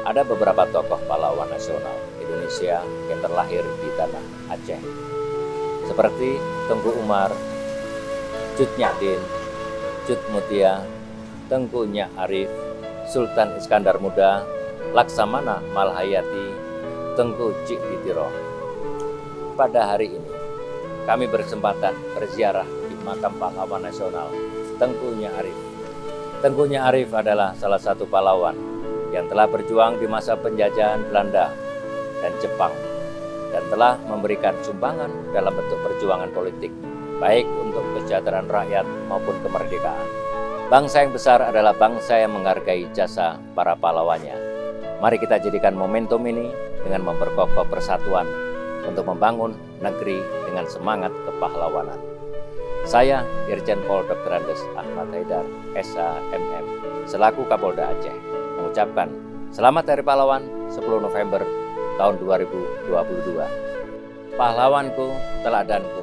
Ada beberapa tokoh pahlawan nasional Indonesia yang terlahir di tanah Aceh, seperti Tengku Umar, Cut Nyak Cut Mutia, Tengku Nyak Arif, Sultan Iskandar Muda, Laksamana Malhayati, Tengku Cik Ditiro. Pada hari ini, kami berkesempatan berziarah di makam pahlawan nasional Tengku Nyak Arif. Tengku Nyak Arif adalah salah satu pahlawan yang telah berjuang di masa penjajahan Belanda dan Jepang dan telah memberikan sumbangan dalam bentuk perjuangan politik, baik untuk kesejahteraan rakyat maupun kemerdekaan. Bangsa yang besar adalah bangsa yang menghargai jasa para pahlawannya. Mari kita jadikan momentum ini dengan memperkokoh persatuan untuk membangun negeri dengan semangat kepahlawanan. Saya Irjen Pol Dr. Andes Ahmad Haidar, SHMM, selaku Kapolda Aceh, mengucapkan Selamat Hari Pahlawan 10 November tahun 2022. Pahlawanku, teladanku,